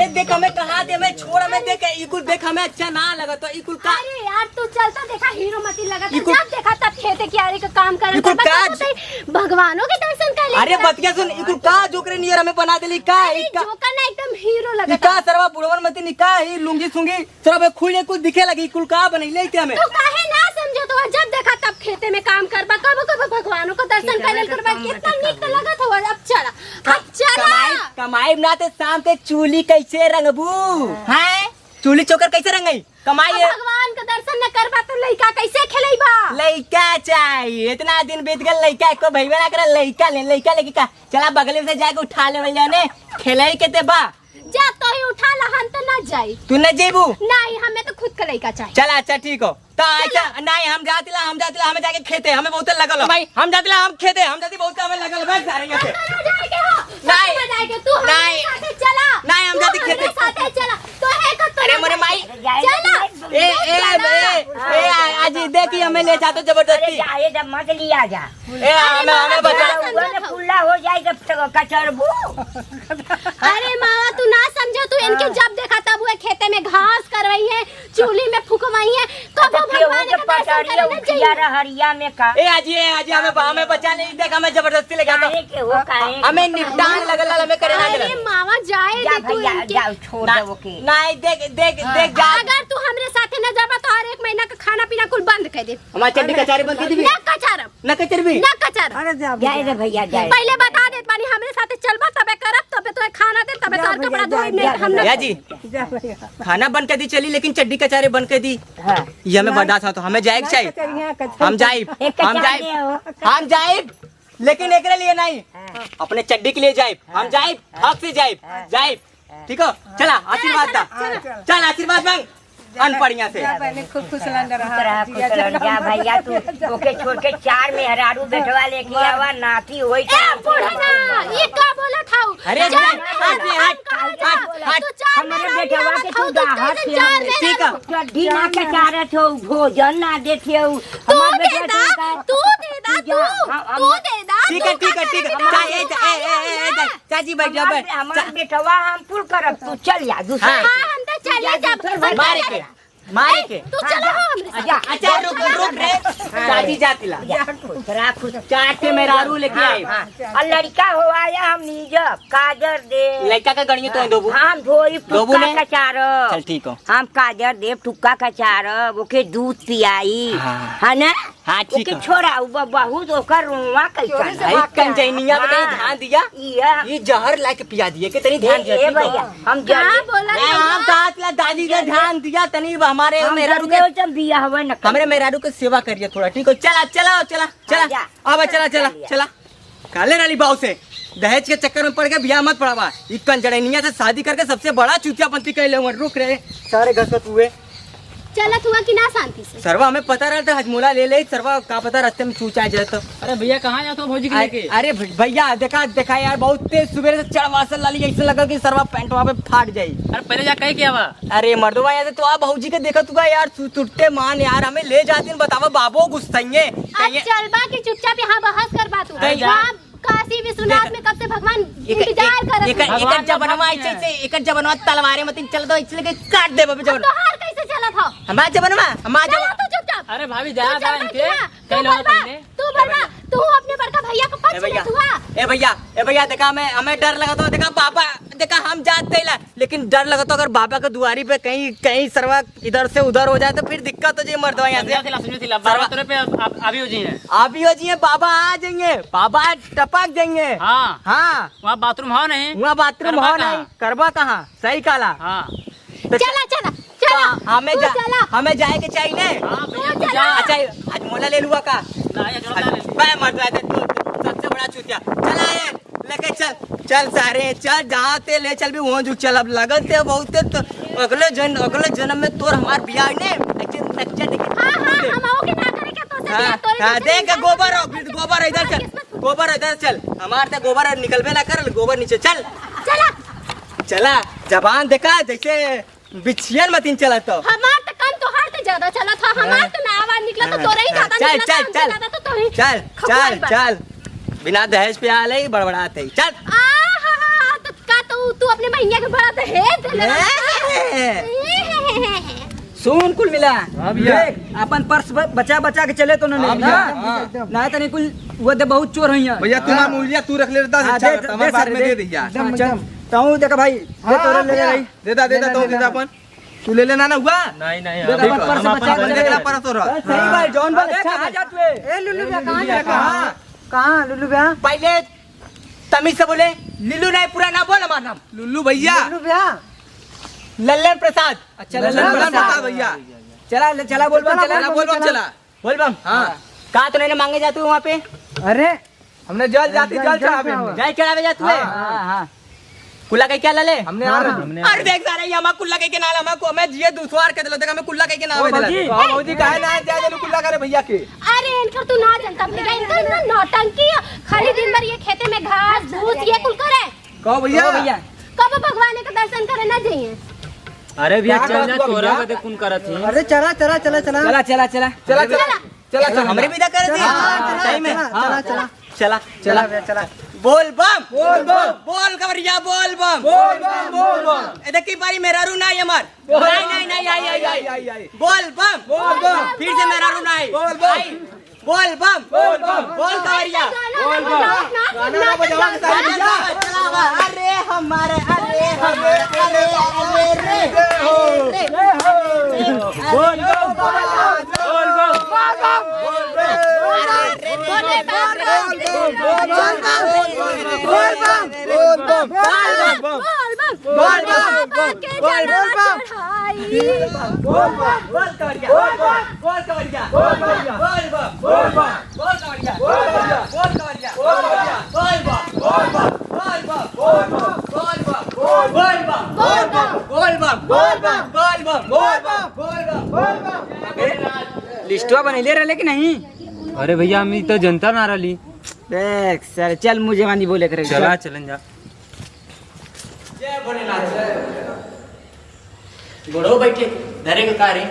अरे देख हमें कहा दे, मैं छोड़, हमें देख इकुल देख हमें अच्छा ना लगा तो इकुल का। अरे यार तू चलता देखा हीरो मती लगा था, जब देखा तब खेते कियारी का काम कर रहा था, भगवानों के दर्शन कर ले। अरे बतिया सुन, इकुल का जोकरे नियर हमें बना देली का, इका जोकर ना एकदम हीरो लगा था। का सरवा बुढ़वन मती निका ही लुंगी सुंगी सरवा खुले कुछ दिखे लगी, इकुल का बनैले थे हमें। तो काहे ना समझो, तो जब देखा तब खेते में काम करबा, कब कब भगवानों को दर्शन करे करबा, कितना नीक लगा था। अब चला कमाई ना ते शाम के चूली कैसे रंगबू हैं, चूली चोकर कैसे रंगई कमाई। भगवान का दर्शन न करबा तो लइका कैसे खेलेबा। लइका चाहिए, इतना दिन बीत गए लइका को भईबे ना करे, लइका लेके का चला बगल से जाके उठा ले जाने खेले के ते बा जा तो ही उठा लहन तो ना जाई। तू न जेबू? नहीं हमें तो खुद का लइका चाहिए। चला अच्छा ठीक हो तो अच्छा नहीं हम जातिला हमें जाके खेते हमें बहुत लगल भाई, हम जातिला हम खेते हम जाती बहुत हमें लगल भाई सारे यहां पे नहीं तू हमारे साथे चला, नहीं हम जाती खेते साथे चला तो है का। अरे मोरे माई चला ए आज देखी हमें ले जातो जबरदस्ती। जाए जब मत लिया जा, ए हमें बता फुल्ला हो जाए जब कचरबू। अरे मामा तू ना समझो, तू इनके जब देखा तब वो खेते में घास करवाई है, चूल्ही में फुकवाई है, कब भगवान के दर्शन करने चाहिए। हरिया में का ए आज हमें बचा नहीं, देख हमें जबरदस्ती लगा दो, के वो काहे हमें निपटान लगल हमें करे ना। अरे मामा जाए जा दे तू भैया इनके। जा छोड़ दे वो के। नहीं देख जा, अगर तू हमरे साथे न जाबा तो हर एक महीना का खाना पीना कुल बंद कर दे। हमारे चड्डी कचारी बंद कर दी ना कचारब ना कचरबी ना कचारब। अरे जा जाए रे भैया जाए। पहले बता दे पानी हमरे साथे चलबा तबे करब, तबे तो खाना दे, तबे तो कपड़ा धोई नहीं हम भैया जी जा भैया। खाना बंद कर दी चली, लेकिन चड्डी कचारे बंद कर दी हां ये हमें बर्दाश्त हो, तो हमें जाए चाहिए, हम जाइब लेकिन एकरे लिए नहीं, अपने चड्डी के लिए जाइब, हम जाइब हक से जाइब ठीक हो। चला आशीर्वाद दा, चल आशीर्वाद मांग अनपढ़िया से। खूब खुश रहा जा भैया, तू ओके छोड़ के 4 मेहरारू बैठवा लेके आवा, नाती होई ए बुढ़ना ये का बोला था। अरे हट हमारे बेटवा के तू दाहत ठीक है, चड्डी ना के चारत हो, भोजन ना देते हो। तू दे दा तू ठीक है चाची बैठ जा बैठ। हमारे बेटवा हम पुल करब, तू चल जा दूसरा। हम तो चले जा मारे के तू चलो हमरे साथ। अच्छा रुक रे चाची जातिला चाट के मेहरारू लेके आए और लड़का हो आया हम नीजब काजर दे लड़का का गणित तो दोबू हम धोई दोबू टुक्का ने? का चारब, चल ठीक हो, हम काजर देव टुक्का का चारब, ओके दूध पियाई हाँ। है ना। हाँ ठीक ओके है। छोड़ा बहुत ओकर रुआ कैसा भाई कंजैनिया पे तनी ध्यान दिया, ये जहर लाके पिया दिए के तनी ध्यान दिया। भैया हम क्या बोला हम दातला दादी का ध्यान दिया तनी हमारे मेहरारू के बिया हुआ न हमारे मेहरारू के सेवा करिए थोड़ा ठीक हो। चला अब चला काले नाली बाव से दहेज के चक्कर में पड़ के बियाह मत पड़ावा, इक्कन जड़ैनिया से शादी करके सबसे बड़ा चूतियापंथी कह ले। रुक रहे सारे घसत हुए चला हुआ कि ना शांति से। सरवा हमें पता रहता हजमूला ले सरवा का पता रास्ते में चूचा जाए तो। अरे भैया कहाँ जाते हो भौजी के लेके? अरे भैया देखा यार बहुत तेज सुबह से चढ़वासल लाली ऐसे लगा कि सरवा पैंट वहाँ पे फाट जाये। अरे पहले जा कहे क्या हुआ? अरे मर्दवा यहाँ से तो आप भौजी के देखा तुगा यार टूटे मान यार हमें ले जाती बतावा बाबो गुस्साइए अब चलबा की चुपचाप यहाँ बहस कर बात कहीं जा। काशी विश्वनाथ में कब से भगवान इंतजार कर एक जबनवा तलवारे मत चल दो इसलिए काट दे बाबू जबन तोहार कैसे चला था हमारा जबनवा हमारा चला तू चुपचाप। अरे भाभी जा इनके तू बोलबा तू अपने बड़का भैया को पछ ले हुआ। ए भैया देखा हमें डर लगा तो देखा बाबा देखा हम जाते ला, लेकिन डर लगा तो अगर बाबा का दुआरी पे कहीं सरवा इधर से उधर हो जाए तो फिर दिक्कत हो जाए मर्दवा यहाँ से बाबा तेरे पे अभी हो जाइए। अभी हो जाइए बाबा आ जाएंगे, बाबा टपक जाएंगे। हाँ वहाँ बाथरूम हो नहीं, वहाँ बाथरूम हो नहीं, करबा कहाँ सही काला। तो चला हमें जाए के चाहिए ना। अच्छा आज मोला ले लुआ का सबसे बड़ा चूतिया चला लेके चल सारे चल जहाँ ते ले चल भी वहाँ जो चल। अब लगल थे बहुत तो अगले जन्म में तोर हमार बियाह ने देख गोबर इधर चल हमार तो गोबर निकलबे ना कर, गोबर नीचे चल चला जबान देखा जैसे बिछियन मतीन चला तो हमार तो कम तोहार तो ज्यादा चला था, हमार तो ना आवाज निकला तो तोरा ही ज्यादा निकला था। चल बिना दहेज पे आ ले बड़बड़ाते चल। तो का तू तू अपने भैया के बड़ा दहेज दे सुन कुल मिला भैया। देख, अपन पर्स बचा बचा के चले तो नहीं ना तो नहीं कुल वो दे बहुत चोर हुई हैं। भैया तुम्हारा मूल्य तू रख ले देता हाँ, अच्छा दे- रहता, दे हमारे बाद सारे, में दे। दे दिया चल ताऊ देखा भाई दे तोरे ले ले भाई देता देता तो देता अपन तू ले लेना ना हुआ नहीं नहीं देख, अभी अपन पर्स हम बचा अपन के बंदे ले का ले। पर तो रहा सही भाई जॉन भाई अच्छा कहाँ भाई। जात हुए? ए लुल्लू भैया कहाँ जा कहाँ कहाँ लुल्लू भैया पहले तमीज से बोले लीलू नहीं पूरा नाम बोल हमारा नाम लुल्लू भैया लुल्लू भैया लल्लन प्रसाद। अच्छा लल्लन प्रसाद भैया चला चला बोल बम चला बोल बम चला बोल बम हाँ कहा तो नहीं मांगे जाते हो वहाँ पे अरे हमने जल जाती जल चढ़ावे जय चढ़ावे जाते हुए हाँ हाँ कुल्ला कह क्या लले हमने अरे देख सारा ये हमारा कुल्ला कह के नाल हमारा मैं जिए दूसवार के दिलो देख हमें कुल्ला कह के नाम भौजी। भौजी काहे ना जा देनु कुल्ला करे भैया के अरे इनका तू ना जनता भैया इनका इतना नौटंकी है। खाली दिन भर ये खेते में घास भूस ये कुल करे कहो भैया भैया कब भगवान का दर्शन करे ना जाइए। अरे भैया क्या चल जा बात हुआ तोरा भैया? के देख कौन करत है अरे चला चला चला चला चला चला चला चला चला चला चला हमरे भी कर दी हाँ, सही में चला चला चला चला भैया चला बोल बम बोल बम बोल कवरिया बोल बम बोल बम बोल बम ए देखी बारी मेरा रू नहीं हमार नहीं नहीं नहीं आई बोल बम बोल बम फिर से मेरा रू नहीं बोल बम आई। बोल बम बोल बम बोल कवरिया बोल बम गाना बजावा के साथ भैया अरे हमारे अरे हमारे अरे अरे रे बोल बम बोल बम लिस्टवा बनैले रहले कि नहीं अरे भैया हम तो जनता ना रही देख सर चल मुझे वानी बोले करे चला चलन जा बड़ो बैठे धरे के कारे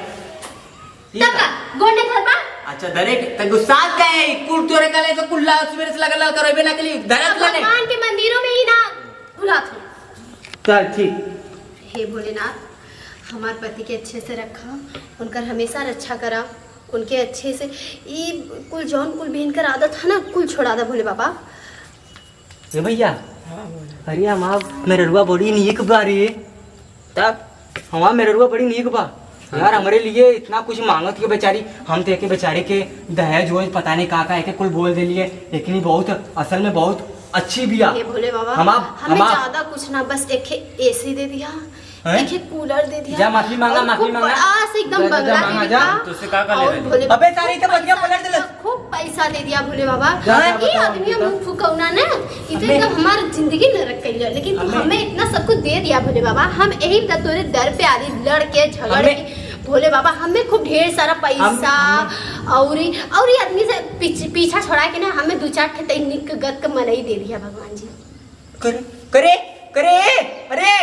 गोंडे घर बा अच्छा धरे के त गुस्सा का है कुल तोरे काले तो कुल्ला सवेरे से लगा करबे ना कली धरत लने भगवान के मंदिरों में ही ना भुला था। चल ठीक हे भोलेनाथ हमारे पति के अच्छे से रखा उनकर हमेशा रक्षा करा उनके अच्छे से ये कुल जौन कुल बहन कर आदत है ना कुल छोड़ा दा भोले बाबा। ए भैया अरे हमार मेररुआ बड़ी नीक बा रे तब हमार मेररुआ बड़ी नीक बा यार हमारे लिए इतना कुछ मांगत के बेचारी हम तो एक बेचारे के दहेज वोज पता नहीं का एक कुल बोल दे लिए लेकिन बहुत असल में बहुत अच्छी बिया हे भोले बाबा हमें ज्यादा कुछ ना बस एक एसी दे दिया एक कूलर दे दिया जा माफी मांगा, और माफी खूब मांगा। बड़ा से एकदम जा, बंगला मांगा, दे जा। दिया तुझसे का ले और रहे? भोले अबे सारी तो बढ़िया पलट दिला खूब पैसा दे दिया भोले बाबा जा, ये बताओ, आदमी बताओ। मुंह फुकौना ना इतने तो हमारी जिंदगी नरक कर लिया लेकिन तू हमें इतना सब कुछ दे दिया भोले बाबा हम यही तोरे दर पे आदि लड़ के झगड़ के भोले बाबा हमें खूब ढेर सारा पैसा और ये आदमी से पीछा छोड़ा के ना हमें दो चार ठे निक गत के मनई दे दिया भगवान जी। करे करे करे अरे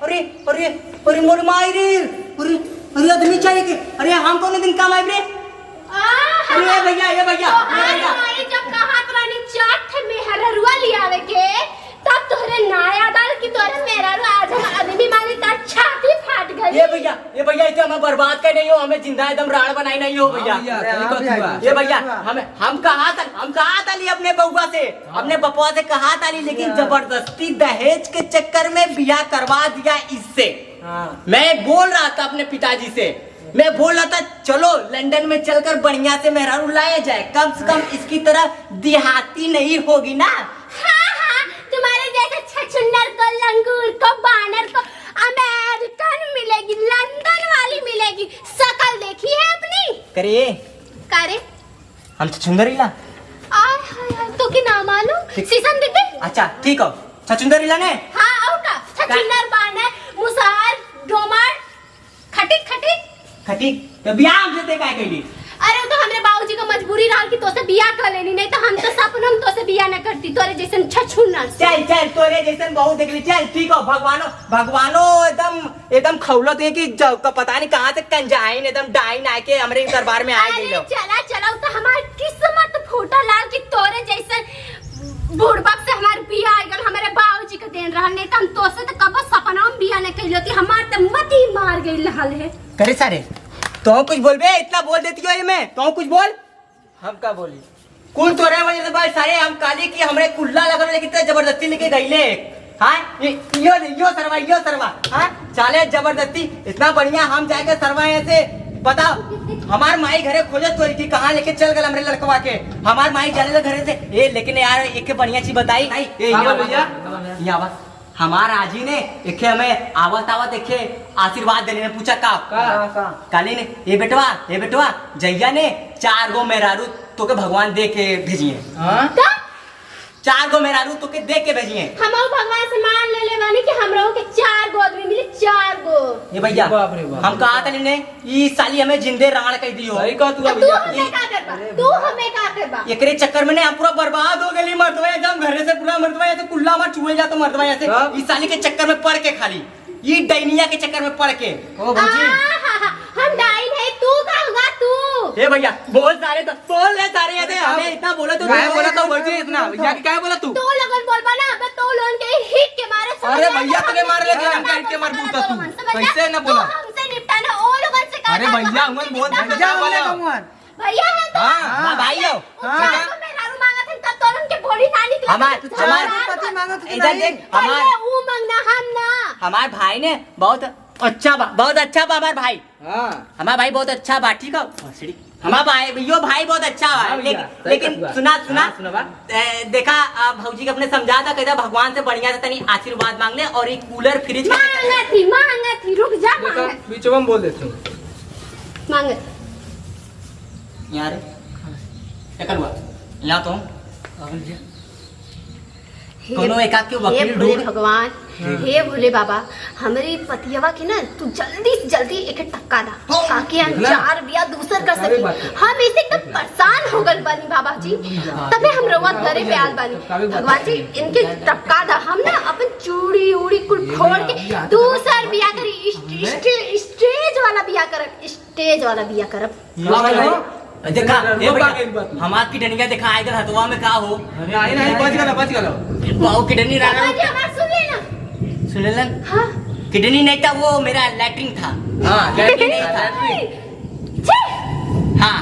अरे अरे अरे मोर माई रे अरे अरे आदमी चाहिए के अरे हम कौन दिन काम आए रे अरे ये भैया ये भैया जब कहा रानी चाट में हररुआ लियावे के तब तोहरे नाया दाल की तोरे मेरा आज हम आदमी माली का छाती फाट गई। ये भैया इसे हमें बर्बाद कर नहीं हो हमें जिंदा एकदम राड़ बनाई नहीं हो भैया ये भैया हम कहा था ली अपने बउआ से अपने बपुआ से कहा था ली लेकिन जबरदस्ती दहेज के चक्कर में बियाह करवा दिया इससे। मैं बोल रहा था अपने पिताजी से मैं बोल रहा था चलो लंदन में चलकर बढ़िया से मेहरारू लाया जाए कम से कम इसकी तरह देहाती नहीं होगी ना। हाँ, तुम्हारे जैसे छछुन्नर को लंगूर को बानर को अमेरिकन मिलेगी लंदन वाली मिलेगी शकल देखी है अपनी करिए करे हम छुंदरी ला आय हाय हाय तो की नाम मालूम सीसन दीदी। अच्छा ठीक हो छुंदरी ला ने हाँ और का छछुन्नर बानर मुसार डोमर खटिक खटिक खटी तो बियाह हमसे ते काय कैली अरे तो हमरे बाबूजी का मजबूरी रहा कि तोसे बियाह कर लेनी नहीं तो हम तो सपनों में तोसे बियाह न करती तोरे जैसन छछुन्नर से। चल तोरे जैसन बहुत देख ली चल ठीक हो भगवानो एकदम खौलत है कि पता नहीं कहाँ से कंजाइन एकदम डाइन आके हमरे दरबार में आए गई लोग। चला तो हमारी किस्मत फूटा लाल की तोरे जैसन बूढ़ बाप से हमारे बिया आइगल हमारे बाबूजी के देन रहल नहीं त हम तो से त कब सपना में बिया नहीं कइलो ती हमार त मती मार गइल रहल है। करे सारे तो कुछ बोलबे, इतना बोल देती हो मैं, तो कुछ बोल। हम का बोली कुल तो रहे वजह से भाई सारे हम काली की हमरे कुल्ला लगल लेकिन इतना जबरदस्ती लेके गईले। हाँ यो सरवा हाँ चाले जबरदस्ती इतना बढ़िया हम जाके सरवा ऐसे बताओ। हमार माई घरे खोजत तो थी कहाँ लेके चल गए हमरे लड़कवा के। हमार माई जाने लगे घरे से ए लेकिन यार एक बढ़िया चीज बताई भैया हमार आजी ने एक हमें आवत आवत एक आशीर्वाद देने में पूछा का काली ने ये बेटवा जैया ने 4 गो मेहरारू तो के भगवान दे के भेजिए। 4 गो मेहरारू तो के दे के भेजिए। हम भगवान से मान ले बानी कि हमरा के 4 गो आदमी मिले 4 गो। ये भैया हम कहा था ने ई साली हमें जिंदे राण कह दियो। तू हमें का करबा एकरे चक्कर में ने हम पूरा बर्बाद हो गली मर्दवा एकदम घरे से पूरा मर्दवा ऐसे कुल्ला मार छुए जाता मर्दवा ऐसे इस साली के चक्कर में पड़ के खाली ये डैनिया के चक्कर में पड़ के। ओ भौजी हम डाइन है तू का होगा तू। ए भैया बोल सारे तो बोल ले सारे ऐसे हमें इतना बोला तो क्या बोला तो भौजी इतना भैया क्या बोला तू? तू लगन बोलबा ना मैं तो लोन के हिट के मारे समझ अरे में भैया तुझे मार ले दिया हम हिट के मार पूछता तू कैसे ना बोला? हमसे निपटाना ओ लोगन से का। अरे भैया उमन बोल भैया बोले भैया हम तो हां भाई हो मैं लारू मांगा थे तब तो उनके बॉडी ना निकला। हमार पति मांगो तो इधर देख हमार वो मांगना हम ना हमार भाई ने बहुत अच्छा बा हमार भाई। हां हमारा भाई बहुत अच्छा बा ठीक है। हमारा भाई बहुत अच्छा है लेकिन सुना देखा भौजी के अपने समझा था कहता भगवान से बढ़िया से तनी आशीर्वाद मांग ले और एक कूलर फ्रिज मांगा थी रुक जा देखा बीच में बोल देते मांगे यार क्या करवा यहाँ तो कोनो एकाक के वकील भोले ढूंढ। भगवान हे भोले बाबा हमारी पतियवा के ना तू जल्दी से जल्दी एक टक्का दा ताकि हम 4 बिया दूसर कर सके। हम इसे एकदम परेशान हो गल बानी बाबा जी तबे हम रउआ घरे पे आल बानी। भगवान जी इनके टक्का दा हम ना अपन चूड़ी उड़ी कुल फोड़ के दूसर बिया करी स्टेज वाला बिया करब। देखा ये भैया हमार की डनिया देखा आएगा हथवा में का हो नहीं बच गलो बाऊ किडनी रहा बाबा जी हमार सुन लेना सुन ले हां किडनी नहीं था वो मेरा लैट्रिन था। हां किडनी नहीं था। छी हाँ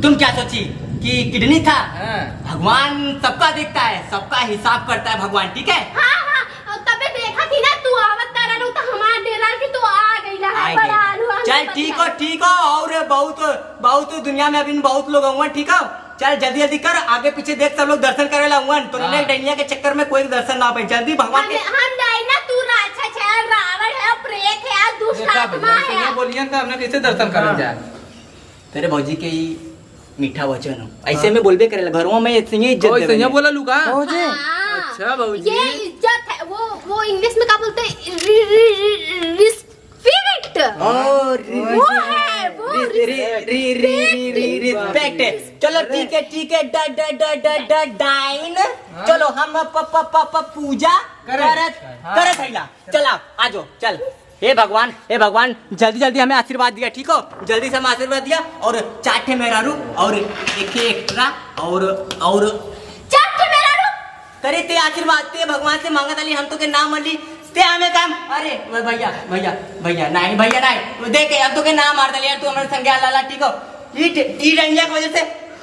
तुम क्या सोची कि किडनी था? हां भगवान सबका देखता है सबका हिसाब करता है भगवान ठीक है। हां तबे देखा थी ना तू आवत तारा नु तो हमार डेरा कि तू आ गईला है बड़ा आलू। चल ठीक हो और बहुत दुनिया में अभी बहुत लोग हुए ठीक है। चल जल्दी कर आगे पीछे देख सब लोग दर्शन करेला हुआ तो नहीं डैनिया के चक्कर में कोई दर्शन ना पाए जल्दी भगवान के। हम डायना तू राक्षस है रावण है प्रेत है दुष्ट आत्मा है। बोलिए तो हमने कैसे दर्शन करने जाए? तेरे भौजी के ही मीठा वचन हो ऐसे में बोलबे करेला घरों में इतनी इज्जत ओए सैया बोला लूका भौजी अच्छा भौजी ये इज्जत है वो इंग्लिश में क्या बोलते हैं रिस्पेक्ट वो है वो रिस्पेक्ट। चलो ठीक है डाइन चलो हम पूजा करत हैला चला आजो चल। हे भगवान जल्दी हमें आशीर्वाद दिया ठीक हो। जल्दी से हमें आशीर्वाद दिया और 4 ठे मेहरारू और एक एक्स्ट्रा और 4 ठे मेहरारू करे ते आशीर्वाद ते भगवान से मांगत आली हम तो के नाम मरली ते हमें काम। अरे भैया नहीं देख अब तो के नाम मार दलिया तू हमारे संज्ञा लाला ठीक हो। ई डंडिया की वजह से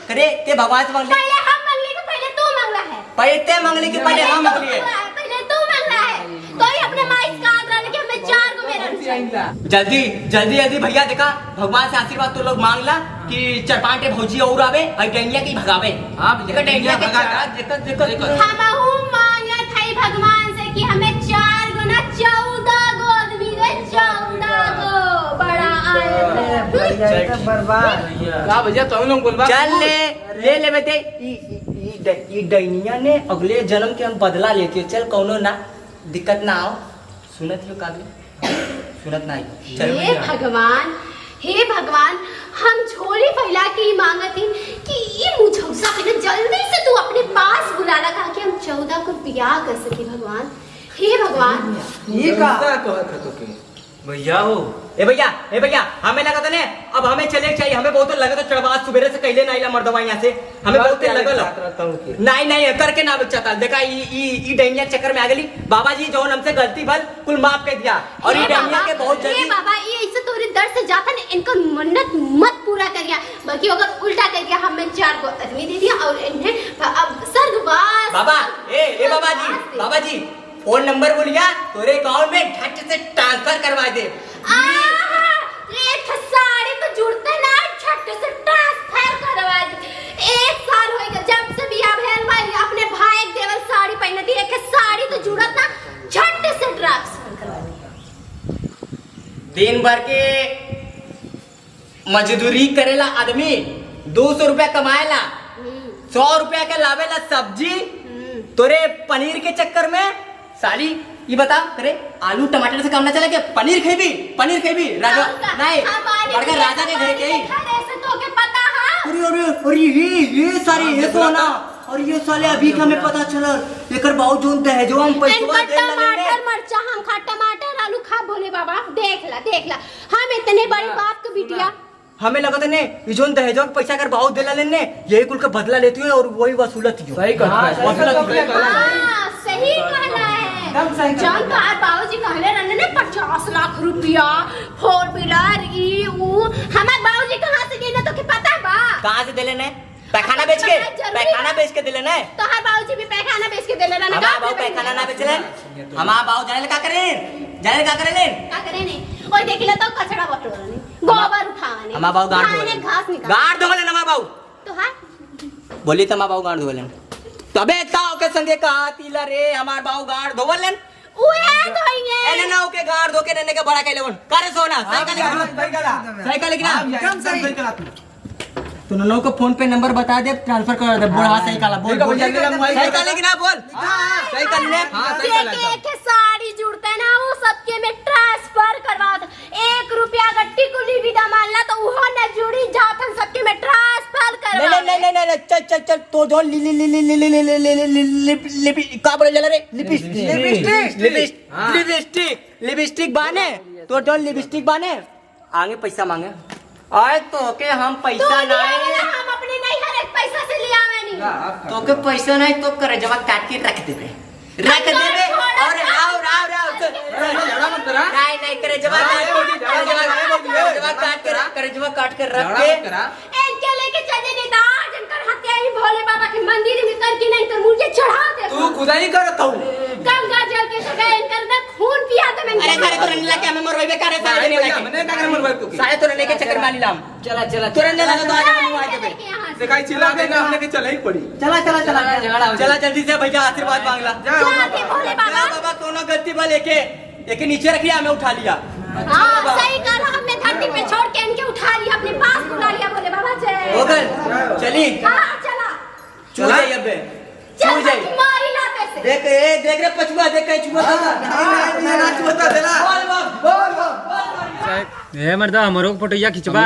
करे ते भगवान से मांग ले। पहले हम मांगली कि पहले तू मांगला है? पहले ते मांगली कि पहले हम मांगली है? पहले तू मांगला है तो ही अपने माई का आदर कि हमें 4 को मेरा जल्दी भैया देखा भगवान से आशीर्वाद तो लोग मांगला कि 4-5 ठे भौजी और आवे और डंडिया की भगावे। हां देखो डंडिया के देखो हमहु मांगत है भगवान से कि हमें 4 गो ना 14 गो आदमी रे 14 गो बड़ा आए बर्बाद का भैया तो लोग बोलबा चल ले बेटे ई डैनिया ने अगले जन्म के हम बदला लेते चल कौनो ना दिक्कत ना आओ। सुनत हो काबी सुनत ना आई चल हे भगवान हम झोली फैला के मांगत ही कि ये मुझौसा के जल्दी से तू अपने पास बुलाना कहा कि हम 14 को ब्याह कर सके। भगवान हे भगवान ये का कहत है तो के भैया हो ए भैया हमें लगा था ने अब हमें चले चाहिए, हमें बहुत लगा था चढ़वा सुबेरे से कहले नहीं ला मर्दवा यहाँ से हमें बहुत लगल नहीं करके ना बच्चा था देखा ई डैनिया चक्कर में आ गई। बाबा जी जो हमसे गलती भल कुल माफ कर दिया और ई डैनिया के बहुत जल्दी बाबा ये ऐसे तोरे दर से जाता ने इनको मन्नत मत पूरा करिया, बल्कि अगर उल्टा कर दिया हमें 4 को आदमी दे दिया और इन्हें अब स्वर्गवास। बाबा जी फोन नंबर बोलिया तोरे अकाउंट में झट से ट्रांसफर करवा दे। एक साड़ी तो जुड़ते ना झट से ट्रांसफर करवा दे। 1 साल हो गया जब से बियाह भेल भाई अपने भाई के देवल साड़ी पहने थी, एक साड़ी तो जुड़त ना झट से ट्रांसफर करवा दे। दिन भर के मजदूरी करेला आदमी 200 रुपया कमाएला, 100 रुपया के लावेला सब्जी, तोरे पनीर के चक्कर में साली ये बता करे आलू टमाटर से काम ना चले के पनीर खेबी राजा नहीं बड़का राजा के घर के ही ऐसे तो के पता है अरे ये सारी ये तो ना और ये साले अभी का हमें पता चला एकर बाऊ जोन दहेजवा हम पैसा दे टमाटर मरचा हम खा टमाटर आलू खा भोले बाबा देख ला हम इतने बड़े बाप के बिटिया हमें लगा था ने ये जोन दहेजवा के पैसा कर बाऊ देला लेने यही कुल का बदला लेती है और वही वसूलत है। सही कहला सही कहला है जान तो आज बाबूजी कहले रहने ने 50 लाख रुपया 4 व्हीलर हमारे बाबूजी कहाँ से देने तो के पता बा कहाँ से देले ने पैखाना बेच के देले ने तो हर बाबूजी भी पैखाना बेच के देले रहने हमारा बाबू पैखाना ना बेचले हमारा बाबू जाने का करे ने ओए देखिला तो कचरा बटोरने गोबर उठाने हमारा बाबू घास निकाल गाड़ धोले हमारा बाबू तो हां बोली तो हमारा बाबू गाड़ धोले तबे ताऊ के संगे कहा तिला रे हमार बाऊ गाड़ धोवलन उहे धोइए एने नाउ के गाड़ धो के नेने के बड़ा कैले वन करे सोना साइकिल लेकिन तो नलो को फोन पे नंबर बता दे ट्रांसफर कर दे बोल साइकिल बोल साइकिल लेकिन बोल साइकिल ले के साड़ी जुड़ते ना वो सबके में ट्रांसफर करवा दे 1 रुपया गट्टी कुली विदा मानला तो वो न जुड़ी जातन सबके में ट्रांसफर करवा नहीं चल तो जो का बोले रे लिपस्टिक बाने तो जो लिपस्टिक बाने आगे पैसा मांगे आए तो के हम पैसा नहीं हम अपने नहीं हर एक पैसा से लिया मैंने तो के पैसा नहीं तो करे जमा काट के रख देबे और आओ नहीं करे जमा काट के रख के इनके लेके चले नहीं दा जिनकर हत्या ही भोले बाबा के मंदिर में करके नहीं तो मुझे चढ़ा दे तू खुदा ही करत हूं गंगा जल के जगह इनकर ना खून पिया दे मैं अरे सारे तो नीला के हमें मरवाइबे करे सारे नहीं लगे मैंने का करे मरवाई तू सारे तो लेके चक्कर मार लीलाम चला तुरंत लगा तो आगे मुंह आ जाबे दिखाई चिल्ला के ना हमने के चले ही पड़ी चला जल्दी से भैया आशीर्वाद मांगला जाके भोले बाबा बाबा कोनो गलती बा लेके एक नीचे रख लिया हमें उठा लिया हां सही कहा हमने धरती पे छोड़ के इनके उठा लिया अपने पास बुला लिया भोले बाबा जय हो गए चली हां चला चल जाइए अबे चल जाइए तुम्हारी लाते से देख रे पछुआ देख कहीं छुआ ना छुता देला बोल ए मर्दा हमरो फोटोया खिंचवा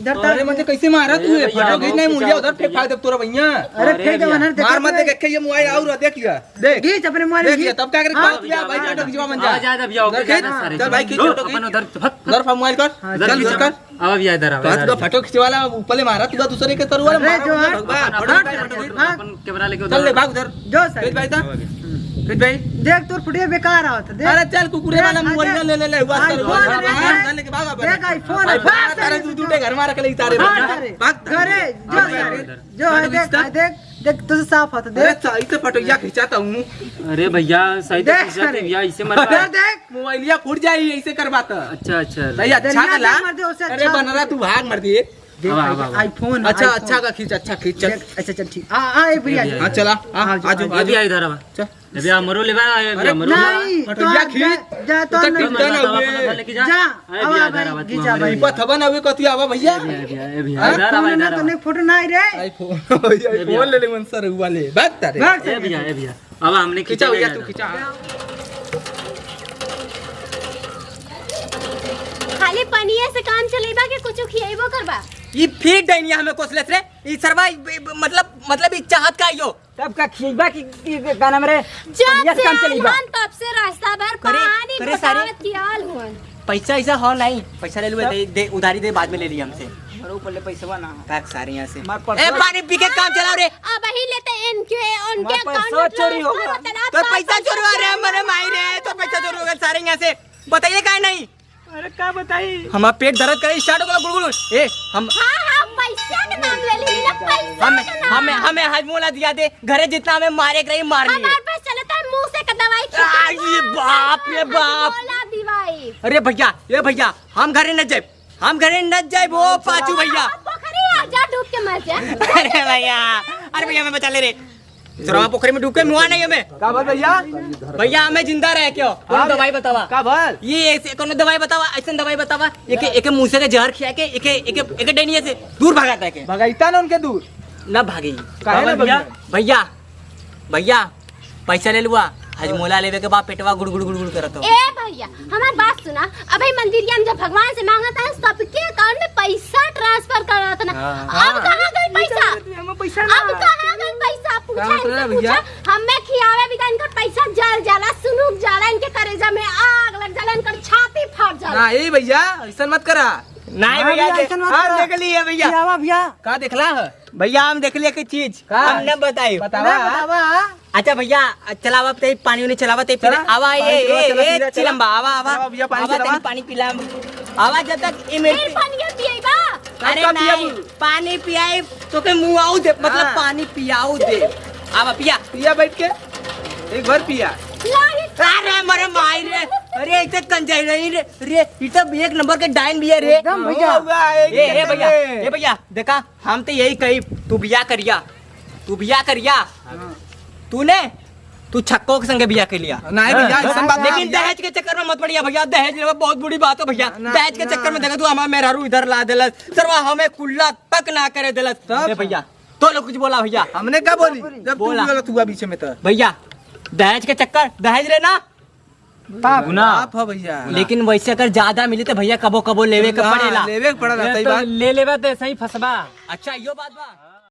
अरे मुझे कैसे मारा तू है फोटो खींच नहीं मुझे उधर फेंक दे तोरा भैया अरे फेंक दे वनर मार मत देख के ये मोबाइल और देख लिया देख खींच अपने मोबाइल देख लिया तब क्या करे भाई फोटो खिंचवा मन जा जा भैया उधर खींच चल भाई खींच फोटो अपन उधर उधर मोबाइल कर चल उधर कर अब भैया इधर आ तो फोटो खिंचवाला ऊपर ले मारा तू दूसरे के तरवा अरे जो अपन कैमरा लेके चल ले उधर भाग उधर जो खींच भाई था खींच भाई देख तोर फुटिया बेकार आवत देख अरे चल कुकुरे वाला मोबाइल ले हुआ चल लेके भाग देख आईफोन तारे तू टूटे घर में रख ले तारे भाग घरे जो है देख देख तुझे साफ होता अरे देख सही से फोटोया खिंचाता हूं अरे भैया सही तो देख खिंचाते अरे। भैया इसे मत देख मोबाइलिया फूट जाई ऐसे करवाता अच्छा सही अच्छा दरिया कला में मर दे, उससे अरे अच्छा। बन रहा तू भाग मर दिए अब। आईफोन अच्छा अच्छा का खींच अच्छा खींच चल अच्छा चल ठीक आ ए भैया हां चला आजू ये भैया इधर आ चल भैया मरो ले भैया मरो नहीं फटोया तो खींच जा तो तो नहीं टिकटॉक हुए लेके जा जा ए भैया इधर आ जा भाई पथबन हुए कथि आवा भैया भैया इधर आ फोन ना इधर तो नहीं फोटो नहीं रे आईफोन ले ले मन सर हुआ ले भाग तारे भाग ए भैया अब हमने खींचा भैया तू खींचा खाली पनिया से काम चलेबा के कुछ खियाइबो करबा ये फिर डैनिया हमें कोसलेस रे ई सरवा मतलब ई चाहत का यो तब का खींचबा की का नाम रे जब ये से काम चली बा आइलन तब से रास्ता भर पानी करे सारे। बगावत कियाल हुन। पैसा ऐसा हो नहीं पैसा ले लुए दे उधारी दे बाद में ले लिया हमसे मरो पल्ले पैसा ना पैक सारे यहाँ से मार ए परसों पानी पी के काम चलाओ रे अब ही लेते इनके उनके हमारा अकाउंट पैसा में चोरी हो गया। तो पैसा चोरवा रहे मरे माई रे तो पैसा चोरी हो गया सारे यहाँ से बताइए काहे नहीं अरे का बताई हमारा पेट दर्द करे स्टार्ट हो गया गुड़गुड़ ए हम हाँ पैसा के नाम ले ली ना पैसा हमें के नाम। हमें हमें हजमोला दिया दे घरे जितना हमें मारे के रही मार लिए हमारे पास चलता है मुंह से का दवाई आ, ये बाप रे बाप बोला दीवाई अरे भैया ये भैया हम घरे न जाए हम घरे न जाए वो पाचू भैया पोखरी आ जा डूब के मर जा। अरे भैया मैं बचा ले रे सरमा पोखरी में डूब के मुआ नहीं हमें का बोल भैया भैया हमें जिंदा रहे क्यों कौन दवाई बतावा का बोल ये ऐसे कौन दवाई बतावा ऐसे दवाई बतावा एक मुंह से के जहर खिया के एक डेनिया से दूर भगाता है के भगाइता ना उनके दूर ना भागी काहे ना भैया? भैया भैया पैसा ले लुआ हजमोला लेवे के बाद पेटवा गुड़ गुड़ गुड़ गुड़ करत हो ए भैया हमारी बात सुना अभी मंदिर हम जब भगवान से मांगा था सबके अकाउंट में पैसा ट्रांसफर कर रहा था ना अब कहाँ गई पैसा हमें पैसा अब कहाँ गई पैसा पूछा मतलब है इनसे भैया? पूछा हमें खियावे भी इनका पैसा जल जाला सुनुक जाला इनके करेजा में आग लग जाला इनका छाती फट जाला ना यही भैया ऐसा मत करा नहीं हाँ भैया भैया, ऐसा मत हम करा। देख लिए भैया भैया का देखला है भैया हम देख लिए की चीज का? हमने बताई बतावा अच्छा भैया चलावा ते पानी उन्हें चलावा ते पीला चला, आवा पानी ये चला, चला, ये चला, चिलम्बा आवा आवा चला भैया, पानी आवा चलावा। तेरी पानी पिला आवा जब तक ये मेरे फिर पानी पिएगा अरे का पिया नहीं बोल? पानी पियाए तो के मुंह आऊ दे मतलब हाँ। पानी पियाऊ दे आवा पिया पिया बैठ के एक बार पिया लाही अरे मरे माई रे अरे इतने कंजाई नहीं रे रे ये सब एक नंबर के डाइन भी है रे एकदम भैया ए भैया ए भैया देखा हम तो यही कही तू बिया करिया तूने तू छक्कों के संगे बिया के लिया नहीं भैया ऐसा बात लेकिन दहेज के चक्कर में मत पड़िया भैया दहेज लेवा बहुत बुरी बात है भैया दहेज के चक्कर में देखा तू हमारा मेहरारू इधर ला देलस सरवा हमें कुल्ला तक ना करे देलस तब? ए भैया तो लोग कुछ बोला भैया हमने क्या बोली जब तू बोला। बोला तू बीच में तो भैया दहेज के चक्कर दहेज लेना गुना आप हो भैया लेकिन वैसे अगर ज्यादा मिले तो भैया कबो कबो लेवे के हाँ, पड़ेला लेवे के पड़ेला सही बात ले लेवा तो सही फसबा अच्छा यो बात बा